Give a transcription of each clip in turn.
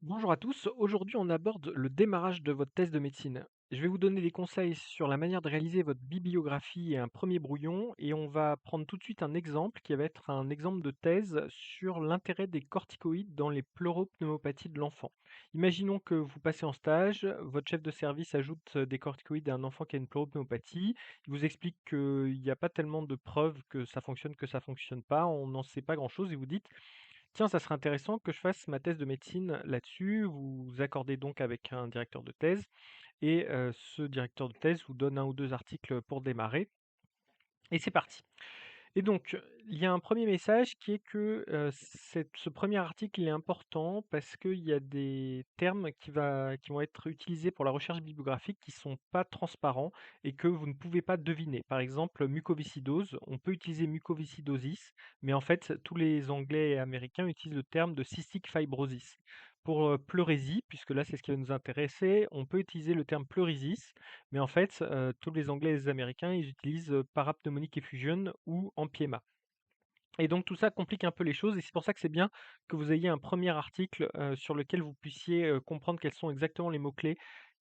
Bonjour à tous, aujourd'hui on aborde le démarrage de votre thèse de médecine. Je vais vous donner des conseils sur la manière de réaliser votre bibliographie et un premier brouillon et on va prendre tout de suite un exemple qui va être un exemple de thèse sur l'intérêt des corticoïdes dans les pleuropneumopathies de l'enfant. Imaginons que vous passez en stage, votre chef de service ajoute des corticoïdes à un enfant qui a une pleuropneumopathie, il vous explique qu'il n'y a pas tellement de preuves que ça fonctionne pas, on n'en sait pas grand-chose et vous dites tiens, ça serait intéressant que je fasse ma thèse de médecine là-dessus. Vous vous accordez donc avec un directeur de thèse et ce directeur de thèse vous donne un ou 2 articles pour démarrer et c'est parti. Et donc, il y a un premier message qui est que, ce premier article, il est important parce qu'il y a des termes qui vont être utilisés pour la recherche bibliographique qui sont pas transparents et que vous ne pouvez pas deviner. Par exemple, mucoviscidose, on peut utiliser mucoviscidosis, mais en fait, tous les Anglais et Américains utilisent le terme de cystic fibrosis. Pour, pleurésie, puisque là, c'est ce qui va nous intéresser, on peut utiliser le terme pleurésis, mais en fait, tous les Anglais et les Américains, ils utilisent, parapneumonic effusion ou emphysema. Et donc tout ça complique un peu les choses et c'est pour ça que c'est bien que vous ayez un premier article, sur lequel vous puissiez, comprendre quels sont exactement les mots-clés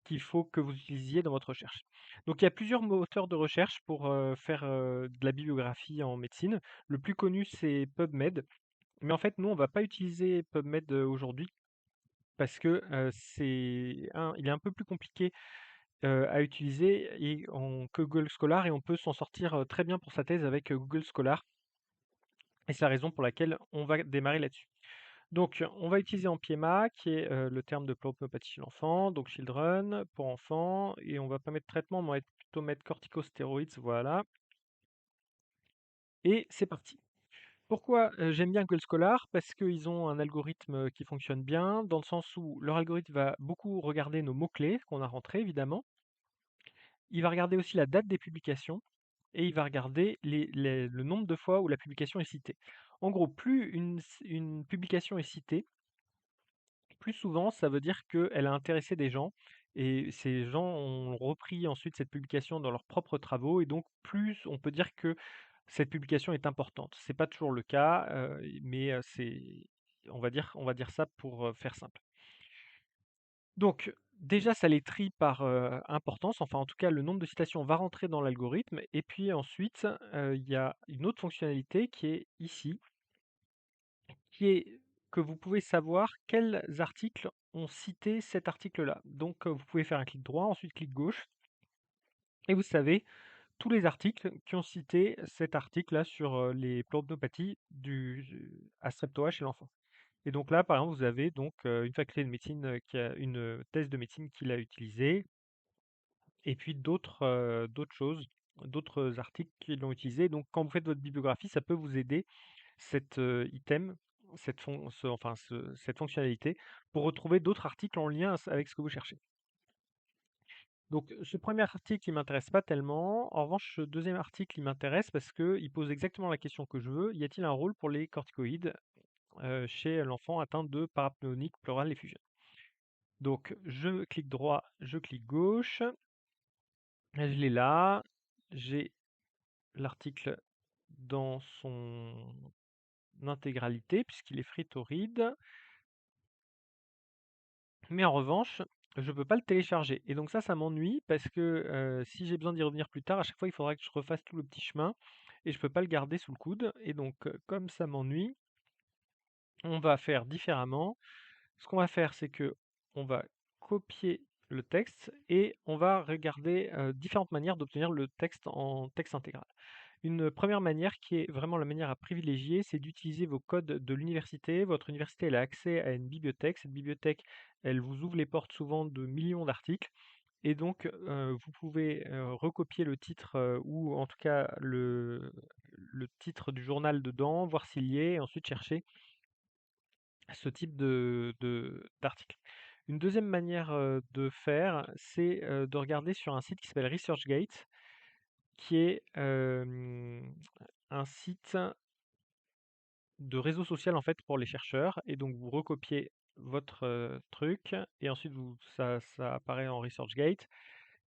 qu'il faut que vous utilisiez dans votre recherche. Donc il y a plusieurs moteurs de recherche pour, faire, de la bibliographie en médecine. Le plus connu, c'est PubMed, mais en fait, nous, on va pas utiliser PubMed, aujourd'hui parce que, il est un peu plus compliqué à utiliser que Google Scholar et on peut s'en sortir très bien pour sa thèse avec Google Scholar. Et c'est la raison pour laquelle on va démarrer là-dessus. Donc, on va utiliser Ampiema, qui est le terme de pleuropneumopathie chez l'enfant, donc Children pour enfants, et on va pas mettre traitement, on va plutôt mettre corticostéroïdes, voilà. Et c'est parti. Pourquoi j'aime bien Google Scholar? Parce qu'ils ont un algorithme qui fonctionne bien, dans le sens où leur algorithme va beaucoup regarder nos mots-clés qu'on a rentrés, évidemment. Il va regarder aussi la date des publications et il va regarder le nombre de fois où la publication est citée. En gros, plus une publication est citée, plus souvent ça veut dire qu'elle a intéressé des gens et ces gens ont repris ensuite cette publication dans leurs propres travaux et donc plus on peut dire que cette publication est importante. C'est pas toujours le cas, mais on va dire ça pour faire simple. Donc, déjà, ça les trie par importance, enfin en tout cas le nombre de citations va rentrer dans l'algorithme, et puis ensuite, il y a une autre fonctionnalité qui est ici, qui est que vous pouvez savoir quels articles ont cité cet article-là. Donc, vous pouvez faire un clic droit, ensuite clic gauche, et vous savez tous les articles qui ont cité cet article-là sur les pleuropathies à strep chez l'enfant. Et donc là, par exemple, vous avez donc une faculté de médecine qui a une thèse de médecine qu'il a utilisée, et puis d'autres choses, d'autres articles qui l'ont utilisé. Donc quand vous faites votre bibliographie, ça peut vous aider cet item, cette fonctionnalité, pour retrouver d'autres articles en lien avec ce que vous cherchez. Donc ce premier article, il m'intéresse pas tellement. En revanche, ce deuxième article, il m'intéresse parce qu'il pose exactement la question que je veux. Y a-t-il un rôle pour les corticoïdes chez l'enfant atteint de parapnéonique pleural effusion? Donc je clique droit, je clique gauche, je l'ai là, j'ai l'article dans son intégralité puisqu'il est fritoride, mais en revanche, je ne peux pas le télécharger. Et donc ça m'ennuie parce que si j'ai besoin d'y revenir plus tard, à chaque fois, il faudra que je refasse tout le petit chemin et je ne peux pas le garder sous le coude. Et donc, comme ça m'ennuie, on va faire différemment. Ce qu'on va faire, c'est que on va copier le texte et on va regarder différentes manières d'obtenir le texte en texte intégral. Une première manière qui est vraiment la manière à privilégier, c'est d'utiliser vos codes de l'université. Votre université, elle a accès à une bibliothèque. Cette bibliothèque, elle vous ouvre les portes souvent de millions d'articles. Et donc, vous pouvez recopier le titre ou en tout cas le titre du journal dedans, voir s'il y est, et ensuite chercher ce type d'article. Une deuxième manière de faire, c'est de regarder sur un site qui s'appelle ResearchGate, qui est un site de réseau social en fait pour les chercheurs. Et donc vous recopiez votre truc et ensuite ça apparaît en ResearchGate.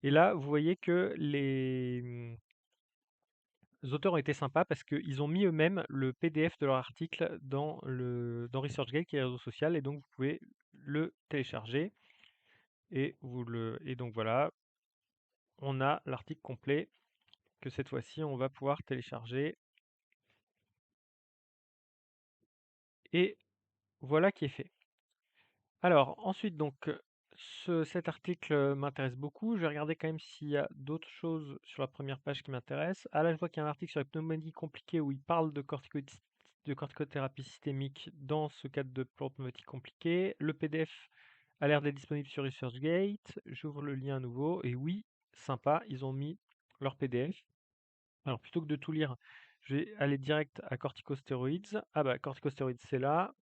Et là, vous voyez que les auteurs ont été sympas parce qu'ils ont mis eux-mêmes le PDF de leur article dans ResearchGate qui est le réseau social et donc vous pouvez le télécharger et donc voilà, on a l'article complet que cette fois-ci on va pouvoir télécharger et voilà qui est fait. Alors ensuite donc cet article m'intéresse beaucoup. Je vais regarder quand même s'il y a d'autres choses sur la première page qui m'intéressent. Ah là je vois qu'il y a un article sur les pneumonies compliquées où il parle de corticothérapie systémique dans ce cadre de pneumonies compliquées. Le PDF a l'air d'être disponible sur ResearchGate. J'ouvre le lien à nouveau et oui, sympa, ils ont mis leur PDF. Alors plutôt que de tout lire, je vais aller direct à corticosteroids. Ah bah corticosteroids c'est là.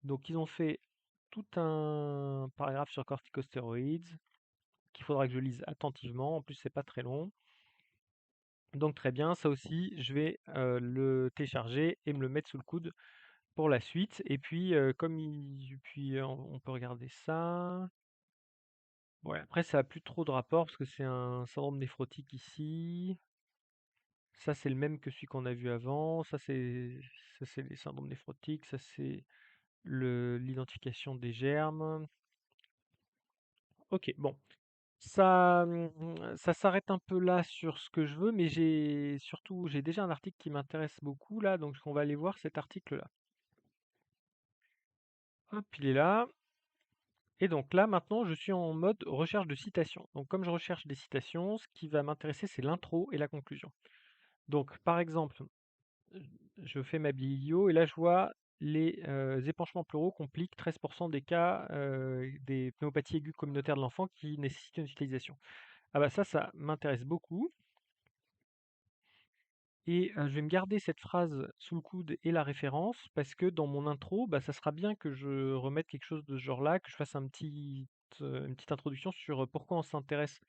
Donc ils ont fait tout un paragraphe sur corticosteroids qu'il faudra que je lise attentivement. En plus c'est pas très long. Donc très bien, ça aussi je vais le télécharger et me le mettre sous le coude pour la suite. Et puis on peut regarder ça. Ouais, après ça a plus trop de rapport parce que c'est un syndrome néphrotique ici. Ça c'est le même que celui qu'on a vu avant. Ça c'est les syndromes néphrotiques. Ça c'est l'identification des germes. Ok, bon. Ça s'arrête un peu là sur ce que je veux, mais j'ai déjà un article qui m'intéresse beaucoup là, donc on va aller voir cet article-là. Hop, il est là. Et donc là, maintenant, je suis en mode recherche de citations. Donc comme je recherche des citations, ce qui va m'intéresser, c'est l'intro et la conclusion. Donc par exemple, je fais ma biblio et là je vois les épanchements pleuraux compliquent 13% des cas des pnéumopathies aiguës communautaires de l'enfant qui nécessitent une hospitalisation. Ah bah ça m'intéresse beaucoup. Et je vais me garder cette phrase sous le coude et la référence parce que dans mon intro, bah, ça sera bien que je remette quelque chose de ce genre-là, que je fasse une petite introduction sur pourquoi on s'intéresse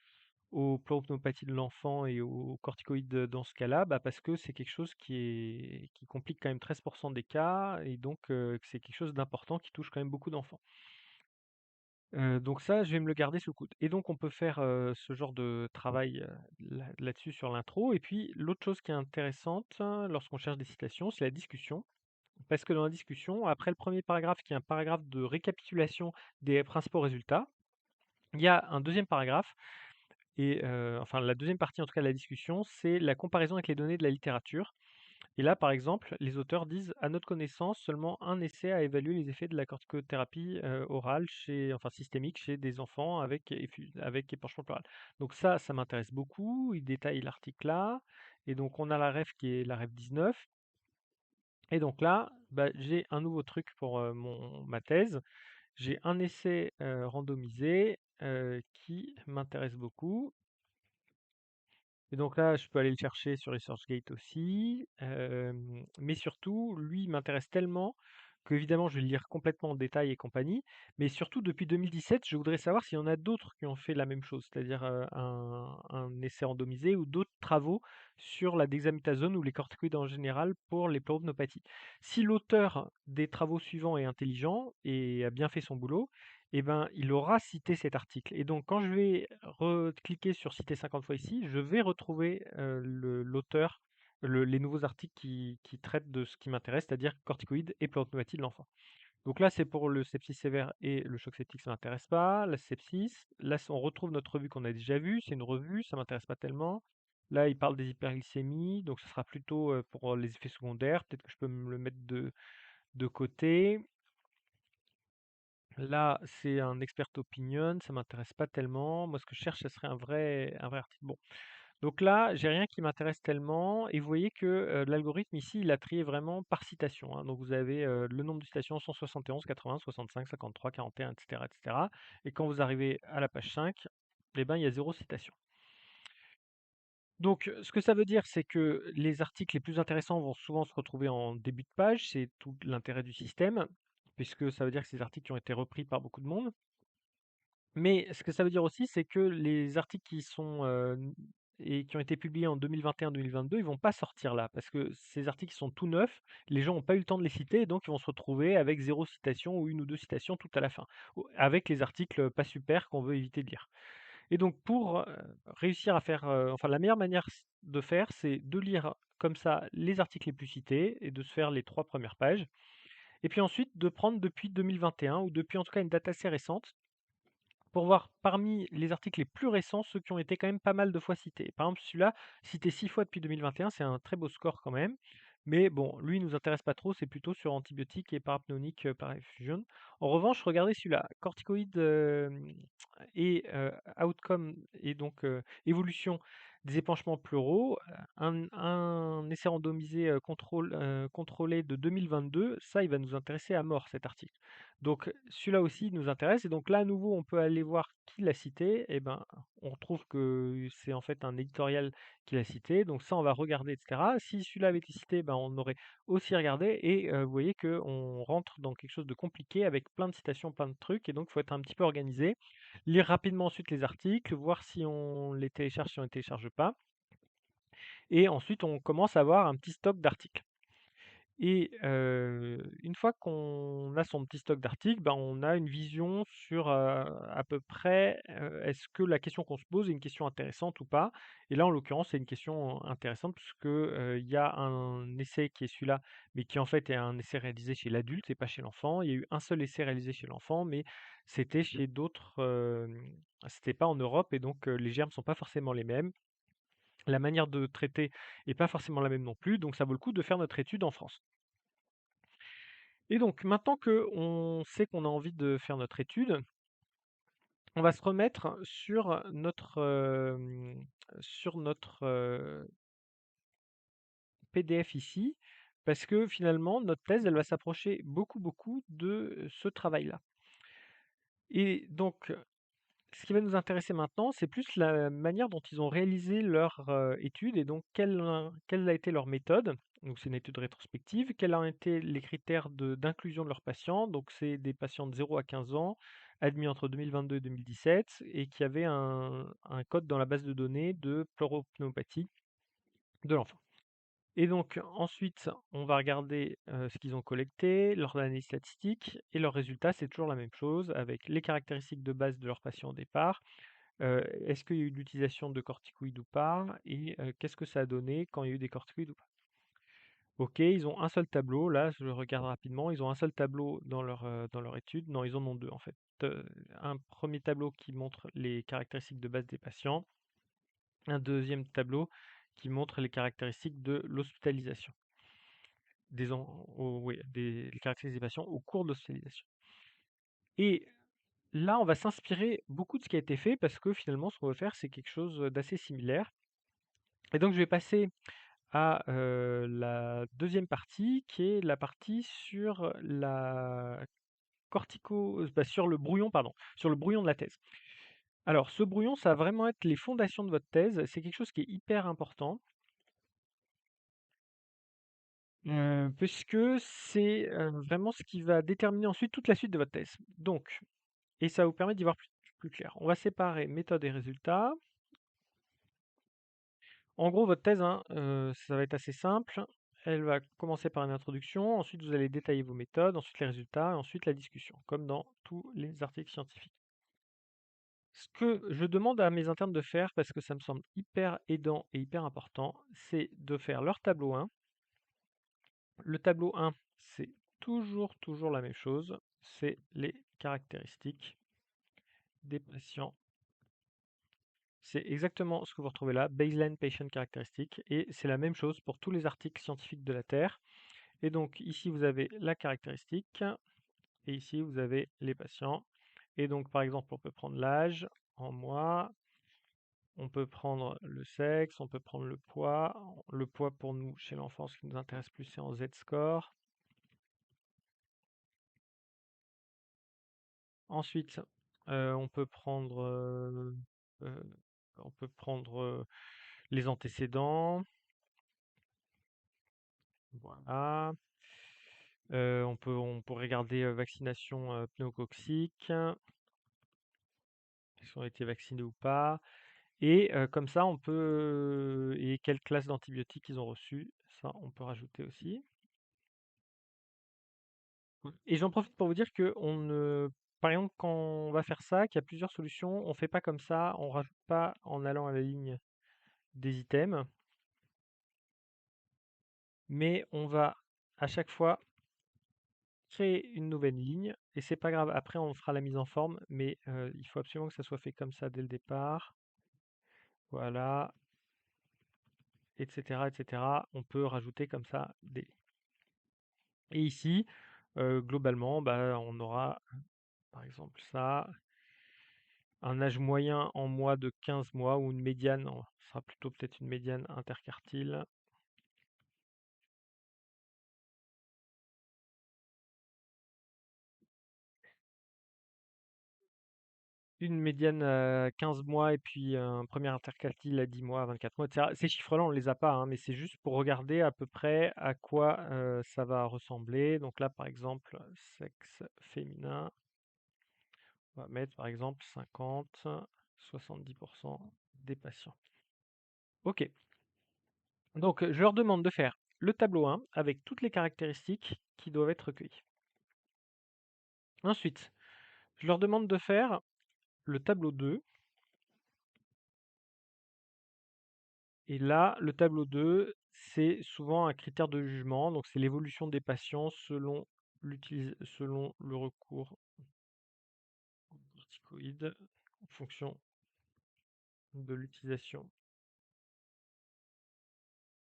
aux pleuropneumopathie de l'enfant et aux corticoïdes dans ce cas-là, bah, parce que c'est quelque chose qui complique quand même 13% des cas et donc que c'est quelque chose d'important qui touche quand même beaucoup d'enfants. Donc ça, je vais me le garder sous le coude. Et donc on peut faire ce genre de travail là-dessus sur l'intro. Et puis l'autre chose qui est intéressante lorsqu'on cherche des citations, c'est la discussion. Parce que dans la discussion, après le premier paragraphe, qui est un paragraphe de récapitulation des principaux résultats, il y a un deuxième paragraphe, et enfin la deuxième partie en tout cas de la discussion, c'est la comparaison avec les données de la littérature. Et là, par exemple, les auteurs disent, à notre connaissance, seulement un essai a évalué les effets de la corticothérapie orale, enfin systémique, chez des enfants avec épanchement pleural. Donc ça m'intéresse beaucoup. Il détaille l'article là. Et donc on a la ref qui est la ref 19. Et donc là, bah, j'ai un nouveau truc pour ma thèse. J'ai un essai randomisé qui m'intéresse beaucoup. Et donc là, je peux aller le chercher sur ResearchGate aussi. Mais surtout, lui, il m'intéresse tellement que, évidemment, je vais le lire complètement en détail et compagnie. Mais surtout, depuis 2017, je voudrais savoir s'il y en a d'autres qui ont fait la même chose, c'est-à-dire un essai randomisé ou d'autres travaux sur la dexaméthasone ou les corticoïdes en général pour les pleuropnopathies. Si l'auteur des travaux suivants est intelligent et a bien fait son boulot, eh ben, il aura cité cet article. Et donc, quand je vais cliquer sur citer 50 fois ici, je vais retrouver l'auteur, les nouveaux articles qui traitent de ce qui m'intéresse, c'est-à-dire corticoïdes et pleuropneumopathie de l'enfant. Donc là, c'est pour le sepsis sévère et le choc septique, ça m'intéresse pas. La sepsis, là, on retrouve notre revue qu'on a déjà vue, c'est une revue, ça m'intéresse pas tellement. Là, il parle des hyperglycémies, donc ce sera plutôt pour les effets secondaires. Peut-être que je peux me le mettre de côté. Là, c'est un expert opinion, ça m'intéresse pas tellement. Moi, ce que je cherche, ce serait un vrai article. Bon. Donc là, j'ai rien qui m'intéresse tellement. Et vous voyez que l'algorithme ici, il a trié vraiment par citation, hein. Donc vous avez le nombre de citations 171, 80, 65, 53, 41, etc., etc. Et cetera. Et quand vous arrivez à la page 5, eh ben, il y a 0 citation. Donc, ce que ça veut dire, c'est que les articles les plus intéressants vont souvent se retrouver en début de page. C'est tout l'intérêt du système, puisque ça veut dire que ces articles qui ont été repris par beaucoup de monde. Mais ce que ça veut dire aussi, c'est que les articles qui ont été publiés en 2021-2022, ils vont pas sortir là, parce que ces articles sont tout neufs, les gens n'ont pas eu le temps de les citer, et donc ils vont se retrouver avec 0 citation ou 1 ou 2 citations tout à la fin, avec les articles pas super qu'on veut éviter de lire. Et donc pour réussir à faire, enfin la meilleure manière de faire, c'est de lire comme ça les articles les plus cités et de se faire les 3 premières pages. et puis ensuite de prendre depuis 2021 ou depuis en tout cas une date assez récente pour voir parmi les articles les plus récents, ceux qui ont été quand même pas mal de fois cités. Par exemple, celui-là, cité 6 fois depuis 2021, c'est un très beau score quand même. Mais bon, lui, il nous intéresse pas trop, c'est plutôt sur antibiotiques et parapnéoniques par effusion. En revanche, regardez celui-là, corticoïdes et outcome, et donc évolution des épanchements pleuraux, un essai randomisé contrôlé de 2022, ça, il va nous intéresser à mort cet article. Donc celui-là aussi nous intéresse et donc là à nouveau on peut aller voir qui l'a cité et ben on retrouve que c'est en fait un éditorial qui l'a cité donc ça on va regarder etc. Si celui-là avait été cité ben on aurait aussi regardé et vous voyez que on rentre dans quelque chose de compliqué avec plein de citations, plein de trucs et donc il faut être un petit peu organisé, lire rapidement ensuite les articles, voir si on les télécharge, si on les télécharge pas et ensuite on commence à avoir un petit stock d'articles. Et une fois qu'on a son petit stock d'articles, ben, on a une vision sur, à peu près, est-ce que la question qu'on se pose est une question intéressante ou pas? Et là, en l'occurrence, c'est une question intéressante puisque, il y a un essai qui est celui-là, mais qui en fait est un essai réalisé chez l'adulte et pas chez l'enfant. Il y a eu un seul essai réalisé chez l'enfant, mais c'était chez d'autres, c'était pas en Europe et donc, les germes sont pas forcément les mêmes. La manière de traiter est pas forcément la même non plus, donc ça vaut le coup de faire notre étude en France. Et donc, maintenant qu'on sait qu'on a envie de faire notre étude, on va se remettre sur notre PDF ici, parce que finalement, notre thèse, elle va s'approcher beaucoup, beaucoup de ce travail-là. Et donc, ce qui va nous intéresser maintenant, c'est plus la manière dont ils ont réalisé leur étude et donc quelle a été leur méthode. Donc c'est une étude rétrospective. Quels ont été les critères d'inclusion de leurs patients. Donc c'est des patients de 0 à 15 ans, admis entre 2022 et 2017, et qui avaient un code dans la base de données de pleuropneumopathie de l'enfant. Et donc ensuite, on va regarder ce qu'ils ont collecté, leurs analyses statistiques, et leurs résultats, c'est toujours la même chose, avec les caractéristiques de base de leurs patients au départ, est-ce qu'il y a eu de l'utilisation de corticoïdes ou pas? Et qu'est-ce que ça a donné quand il y a eu des corticoïdes ou pas? Ok, ils ont un seul tableau, là, je regarde rapidement, ils ont un seul tableau dans leur étude. Non, ils en ont deux en fait. Un premier tableau qui montre les caractéristiques de base des patients, un deuxième tableau qui montre les caractéristiques de l'hospitalisation, oui, les caractéristiques des patients au cours de l'hospitalisation. Et là, on va s'inspirer beaucoup de ce qui a été fait parce que finalement, ce qu'on va faire, c'est quelque chose d'assez similaire. Et donc je vais passer à la deuxième partie, qui est la partie sur la sur le brouillon, pardon, sur le brouillon de la thèse. Alors ce brouillon, ça va vraiment être les fondations de votre thèse. C'est quelque chose qui est hyper important, puisque c'est vraiment ce qui va déterminer ensuite toute la suite de votre thèse. Donc, et ça va vous permettre d'y voir plus clair. On va séparer méthode et résultats. En gros, votre thèse, hein, ça va être assez simple. Elle va commencer par une introduction, ensuite vous allez détailler vos méthodes, ensuite les résultats, et ensuite la discussion, comme dans tous les articles scientifiques. Ce que je demande à mes internes de faire, parce que ça me semble hyper aidant et hyper important, c'est de faire leur tableau 1. Le tableau 1, c'est toujours la même chose, c'est les caractéristiques des patients. C'est exactement ce que vous retrouvez là, Baseline Patient Characteristics, et c'est la même chose pour tous les articles scientifiques de la Terre. Et donc ici vous avez la caractéristique et ici vous avez les patients. Et donc par exemple on peut prendre l'âge en mois, on peut prendre le sexe, on peut prendre le poids. Le poids pour nous chez l'enfant, ce qui nous intéresse plus c'est en Z-score. Ensuite euh, on peut prendre les antécédents. Voilà. On peut regarder vaccination pneumococcique, s'ils ont été vaccinés ou pas. Et comme ça, on peut. Et quelle classe d'antibiotiques ils ont reçu, ça on peut rajouter aussi. Et j'en profite pour vous dire que par exemple, quand on va faire ça, qu'il y a plusieurs solutions, on fait pas comme ça, on rajoute pas en allant à la ligne des items, mais on va à chaque fois créer une nouvelle ligne, et c'est pas grave, après on fera la mise en forme, mais il faut absolument que ça soit fait comme ça dès le départ. Voilà, etc., etc. On peut rajouter comme ça des... Et ici, globalement, bah, on aura par exemple ça, un âge moyen en mois de 15 mois, ou une médiane, ce sera plutôt peut-être une médiane interquartile. Une médiane à 15 mois et puis un premier interquartile à 10 mois, à 24 mois, etc. Ces chiffres-là, on ne les a pas, hein, mais c'est juste pour regarder à peu près à quoi ça va ressembler. Donc là, par exemple, sexe féminin, on va mettre par exemple 50, 70% des patients. Ok, donc je leur demande de faire le tableau 1 avec toutes les caractéristiques qui doivent être recueillies. Ensuite, je leur demande de faire le tableau 2. Et là, le tableau 2, c'est souvent un critère de jugement, donc c'est l'évolution des patients selon le recours aux corticoïdes en fonction de l'utilisation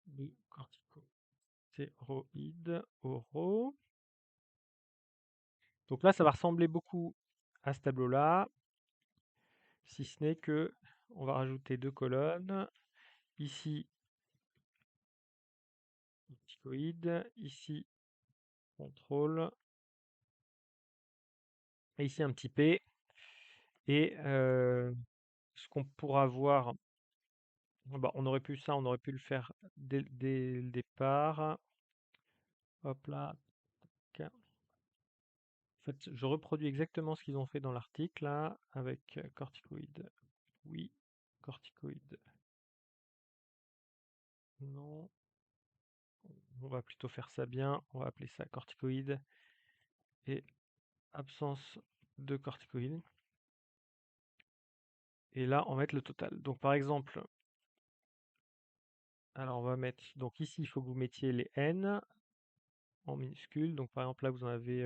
de corticostéroïdes oraux. Donc là, ça va ressembler beaucoup à ce tableau-là, si ce n'est que on va rajouter 2 colonnes. Ici, corticoïdes, ici, contrôle, et ici un petit p. Et ce qu'on pourra voir, bah, on aurait pu ça, on aurait pu le faire dès le départ. Hop là. En fait, je reproduis exactement ce qu'ils ont fait dans l'article là, avec corticoïdes. Oui, corticoïdes. Non. On va plutôt faire ça bien. On va appeler ça corticoïdes et absence de corticoïdes. Et là, on va mettre le total. Donc par exemple, alors on va mettre, donc ici, il faut que vous mettiez les N en minuscules. Donc par exemple là, vous en avez,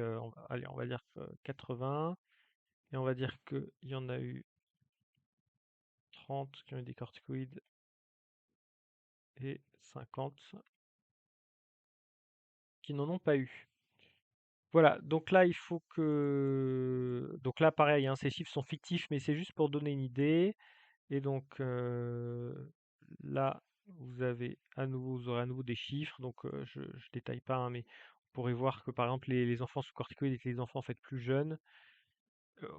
allez, on va dire 80. Et on va dire qu'il y en a eu 30 qui ont eu des corticoïdes et 50 qui n'en ont pas eu. Voilà, donc là il faut que... Donc là pareil, hein, ces chiffres sont fictifs, mais c'est juste pour donner une idée. Et donc là, vous aurez à nouveau des chiffres, donc je ne détaille pas, hein, mais vous pourrez voir que par exemple les enfants sous corticoïdes étaient les enfants en fait plus jeunes,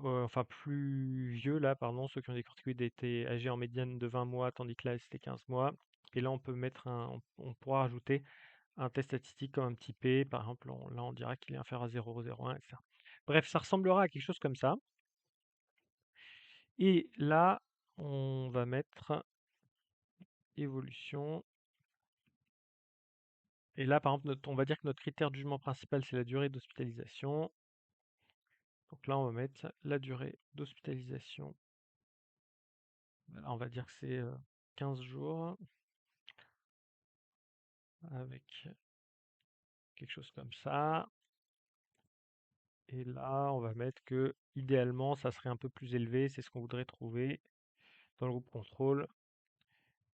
enfin plus vieux là, pardon, ceux qui ont des corticoïdes étaient âgés en médiane de 20 mois, tandis que là c'était 15 mois. Et là on peut mettre on pourra rajouter un test statistique comme un petit p, par exemple, là on dira qu'il est inférieur à 0,01, etc. Bref, ça ressemblera à quelque chose comme ça. Et là, on va mettre évolution. Et là, par exemple, on va dire que notre critère de jugement principal, c'est la durée d'hospitalisation. Donc là, on va mettre la durée d'hospitalisation. Là, on va dire que c'est 15 jours avec quelque chose comme ça. Et là, on va mettre que idéalement, ça serait un peu plus élevé. C'est ce qu'on voudrait trouver dans le groupe contrôle.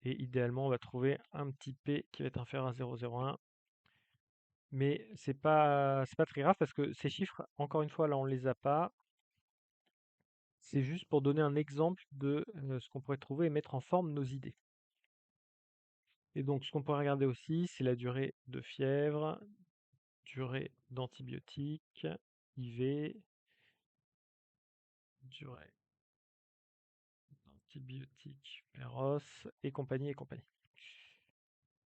Et idéalement, on va trouver un petit p qui va être inférieur à 0,01. Mais c'est pas très grave parce que ces chiffres, encore une fois, là, on ne les a pas. C'est juste pour donner un exemple de ce qu'on pourrait trouver et mettre en forme nos idées. Et donc, ce qu'on pourrait regarder aussi, c'est la durée de fièvre, durée d'antibiotiques, IV, durée d'antibiotiques, Péros, et compagnie et compagnie.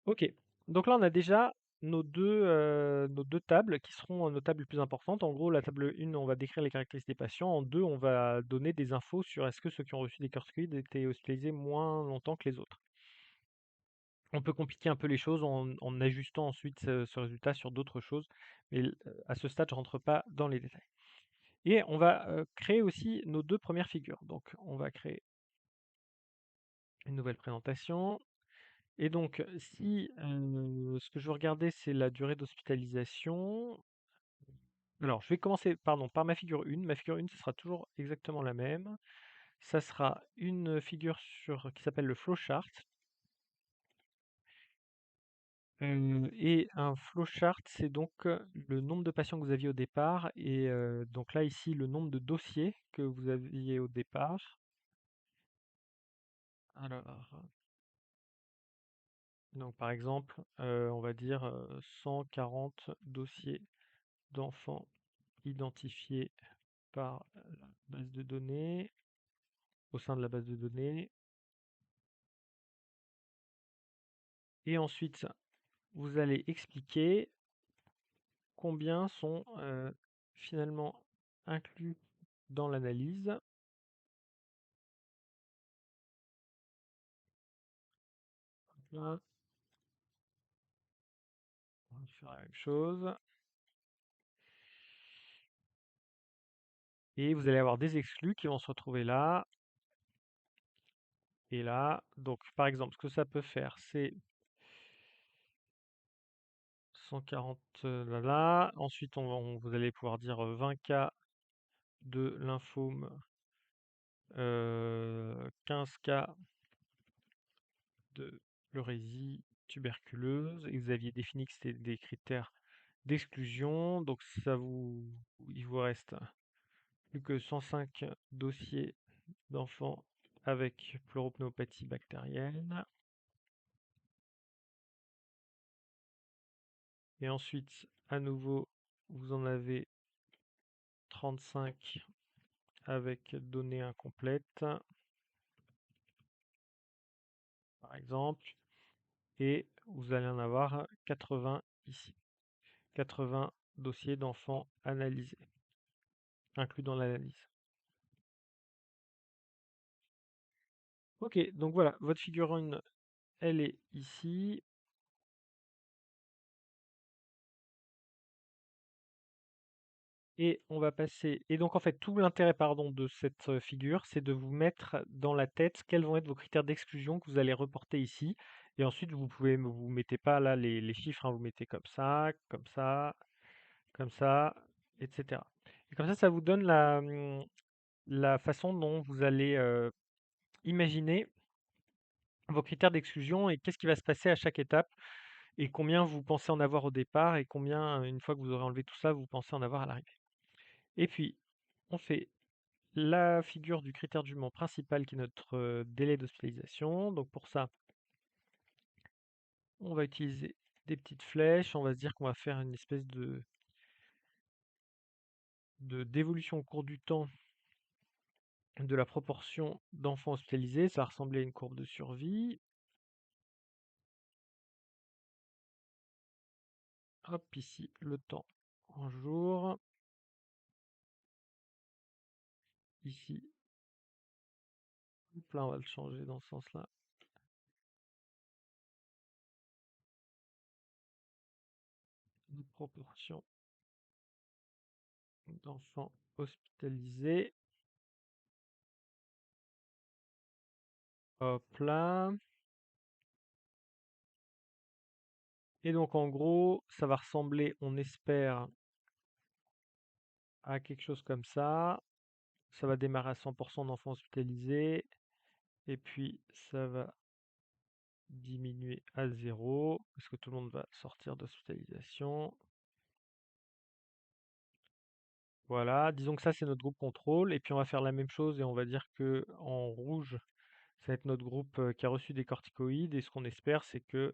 Ok, donc là on a déjà nos deux tables qui seront nos tables les plus importantes. En gros, la table 1, on va décrire les caractéristiques des patients. En 2, on va donner des infos sur est-ce que ceux qui ont reçu des corticoïdes étaient hospitalisés moins longtemps que les autres. On peut compliquer un peu les choses en ajustant ensuite ce résultat sur d'autres choses, mais à ce stade, je ne rentre pas dans les détails. Et on va créer aussi nos deux premières figures. Donc, on va créer une nouvelle présentation. Et donc, si ce que je veux regarder, c'est la durée d'hospitalisation, Alors, je vais commencer, pardon, par ma figure 1. Ma figure 1, ce sera toujours exactement la même. Ça sera une figure qui s'appelle le flowchart. Et un flowchart, c'est donc le nombre de patients que vous aviez au départ. Et donc là, ici, le nombre de dossiers que vous aviez au départ. Alors, donc par exemple, on va dire 140 dossiers d'enfants identifiés par la base de données, au sein de la base de données. Et ensuite, vous allez expliquer combien sont finalement inclus dans l'analyse. Là, on va faire la même chose. Et vous allez avoir des exclus qui vont se retrouver là et là. Donc, par exemple, ce que ça peut faire, c'est 140 là, là. Ensuite, vous allez pouvoir dire 20 cas de lymphome, 15 cas de pleurésie tuberculeuse. Et vous aviez défini que c'était des critères d'exclusion. Donc, il vous reste plus que 105 dossiers d'enfants avec pleuropneumopathie bactérienne. Et ensuite, à nouveau, vous en avez 35 avec données incomplètes, par exemple. Et vous allez en avoir 80 ici. 80 dossiers d'enfants analysés, inclus dans l'analyse. Ok, donc voilà, votre figurine, elle est ici. Et on va passer. Et donc en fait, tout l'intérêt, pardon, de cette figure, c'est de vous mettre dans la tête quels vont être vos critères d'exclusion que vous allez reporter ici. Et ensuite, vous mettez pas là les chiffres, hein, vous mettez comme ça, comme ça, comme ça, etc. Et comme ça vous donne la façon dont vous allez imaginer vos critères d'exclusion et qu'est-ce qui va se passer à chaque étape et combien vous pensez en avoir au départ et combien, une fois que vous aurez enlevé tout ça, vous pensez en avoir à l'arrivée. Et puis, on fait la figure du critère du jugement principal qui est notre délai d'hospitalisation. Donc pour ça, on va utiliser des petites flèches. On va se dire qu'on va faire une espèce d'évolution au cours du temps de la proportion d'enfants hospitalisés. Ça va ressembler à une courbe de survie. Hop, ici, le temps en jour. Ici, hop là, on va le changer dans ce sens-là. Une proportion d'enfants hospitalisés. Hop là. Et donc en gros, ça va ressembler, on espère, à quelque chose comme ça. Ça va démarrer à 100% d'enfants hospitalisés. Et puis ça va diminuer à 0, parce que tout le monde va sortir d'hospitalisation. Voilà, disons que ça c'est notre groupe contrôle. Et puis on va faire la même chose et on va dire que en rouge, ça va être notre groupe qui a reçu des corticoïdes. Et ce qu'on espère, c'est que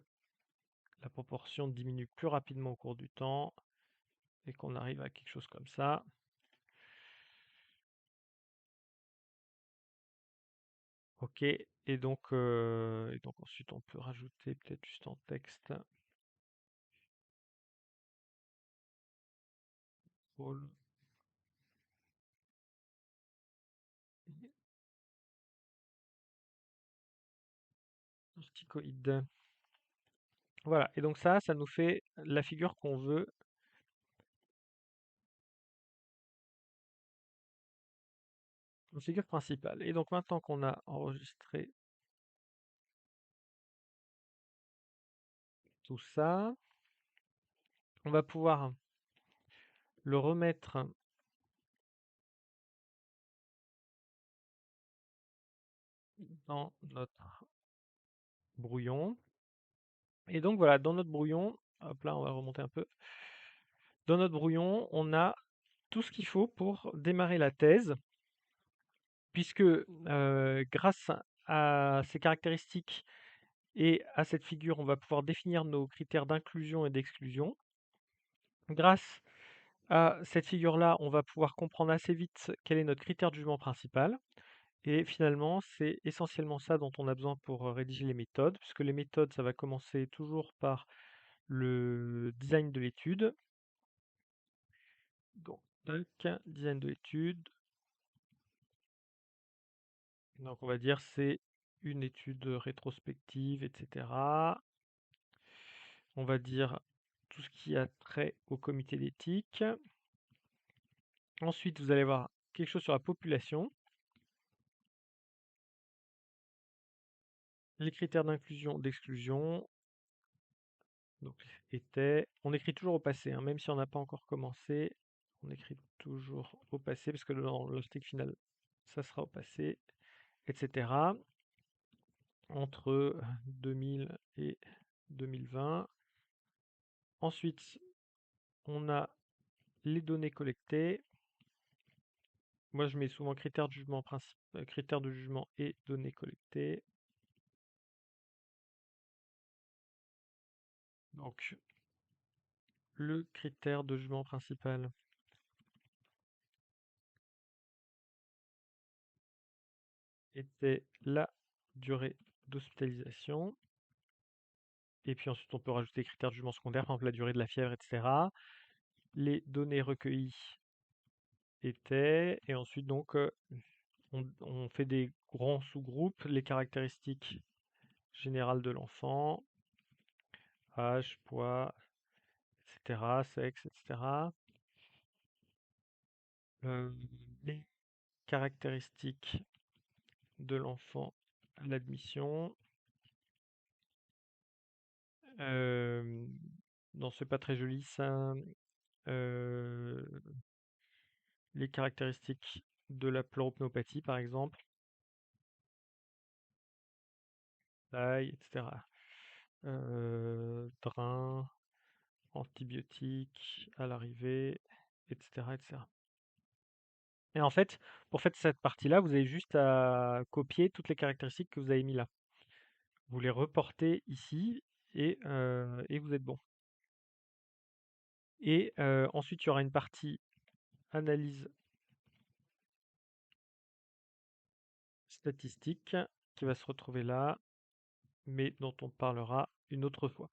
la proportion diminue plus rapidement au cours du temps et qu'on arrive à quelque chose comme ça. Ok, et donc ensuite on peut rajouter peut-être juste en texte. Pôle corticoïde. Voilà, et donc ça nous fait la figure qu'on veut, la figure principale. Et donc maintenant qu'on a enregistré tout ça, on va pouvoir le remettre dans notre brouillon. Et donc voilà, dans notre brouillon, hop là, on va remonter un peu. Dans notre brouillon, on a tout ce qu'il faut pour démarrer la thèse, puisque grâce à ces caractéristiques et à cette figure, on va pouvoir définir nos critères d'inclusion et d'exclusion. Grâce à cette figure-là, on va pouvoir comprendre assez vite quel est notre critère de jugement principal. Et finalement, c'est essentiellement ça dont on a besoin pour rédiger les méthodes, puisque les méthodes, ça va commencer toujours par le design de l'étude. Donc, tac, design de l'étude. Donc, on va dire c'est une étude rétrospective, etc. On va dire tout ce qui a trait au comité d'éthique. Ensuite, vous allez voir quelque chose sur la population, les critères d'inclusion, d'exclusion. Donc, on écrit toujours au passé, hein, même si on n'a pas encore commencé, on écrit toujours au passé, parce que dans l'article final, ça sera au passé, etc. Entre 2000 et 2020. Ensuite, on a les données collectées. Moi, je mets souvent critères de jugement, critères de jugement et données collectées. Donc, le critère de jugement principal était la durée d'hospitalisation. Et puis ensuite, on peut rajouter des critères de jugement secondaire, par exemple la durée de la fièvre, etc. Les données recueillies étaient, et ensuite, donc, on fait des grands sous-groupes, les caractéristiques générales de l'enfant, âge, poids, etc., sexe, etc. Euh, les caractéristiques de l'enfant à l'admission. Euh, non, c'est pas très joli ça. Euh, les caractéristiques de la pleuropneumopathie, par exemple, taille, etc. Drain, antibiotiques à l'arrivée, etc., etc. Et en fait, pour faire cette partie-là, vous avez juste à copier toutes les caractéristiques que vous avez mis là. Vous les reportez ici et vous êtes bon. Et ensuite, il y aura une partie analyse statistique qui va se retrouver là, mais dont on parlera une autre fois.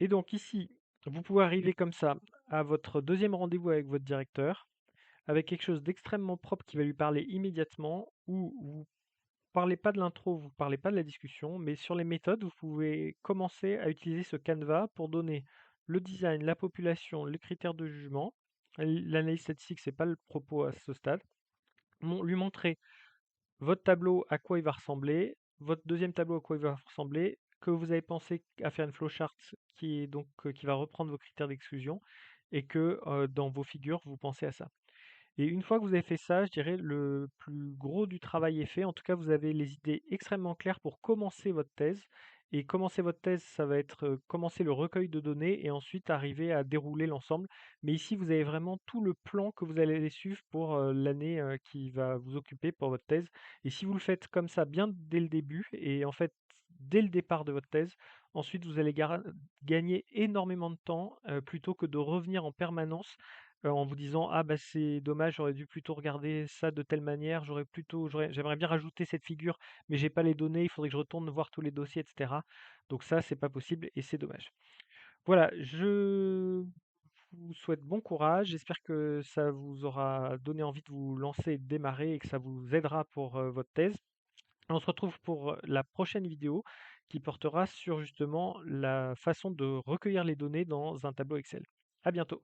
Et donc ici, vous pouvez arriver comme ça à votre deuxième rendez-vous avec votre directeur, avec quelque chose d'extrêmement propre qui va lui parler immédiatement, où vous parlez pas de l'intro, vous parlez pas de la discussion, mais sur les méthodes, vous pouvez commencer à utiliser ce canevas pour donner le design, la population, les critères de jugement. L'analyse statistique, c'est pas le propos à ce stade. Lui montrer votre tableau à quoi il va ressembler, votre deuxième tableau à quoi il va ressembler, que vous avez pensé à faire une flowchart qui est donc qui va reprendre vos critères d'exclusion et que dans vos figures vous pensez à ça. Et une fois que vous avez fait ça, je dirais le plus gros du travail est fait. En tout cas, vous avez les idées extrêmement claires pour commencer votre thèse. Et commencer votre thèse, ça va être commencer le recueil de données et ensuite arriver à dérouler l'ensemble. Mais ici, vous avez vraiment tout le plan que vous allez suivre pour l'année qui va vous occuper pour votre thèse. Et si vous le faites comme ça bien dès le début, et en fait dès le départ de votre thèse, ensuite vous allez gagner énormément de temps plutôt que de revenir en permanence en vous disant: «Ah bah, c'est dommage, j'aurais dû plutôt regarder ça de telle manière, j'aimerais bien rajouter cette figure, mais j'ai pas les données, il faudrait que je retourne voir tous les dossiers» et cetera. Donc ça, c'est pas possible et c'est dommage. Voilà, je vous souhaite bon courage, j'espère que ça vous aura donné envie de vous lancer et de démarrer et que ça vous aidera pour, votre thèse. On se retrouve pour, la prochaine vidéo qui portera sur justement la façon de recueillir les données dans un tableau Excel. À bientôt.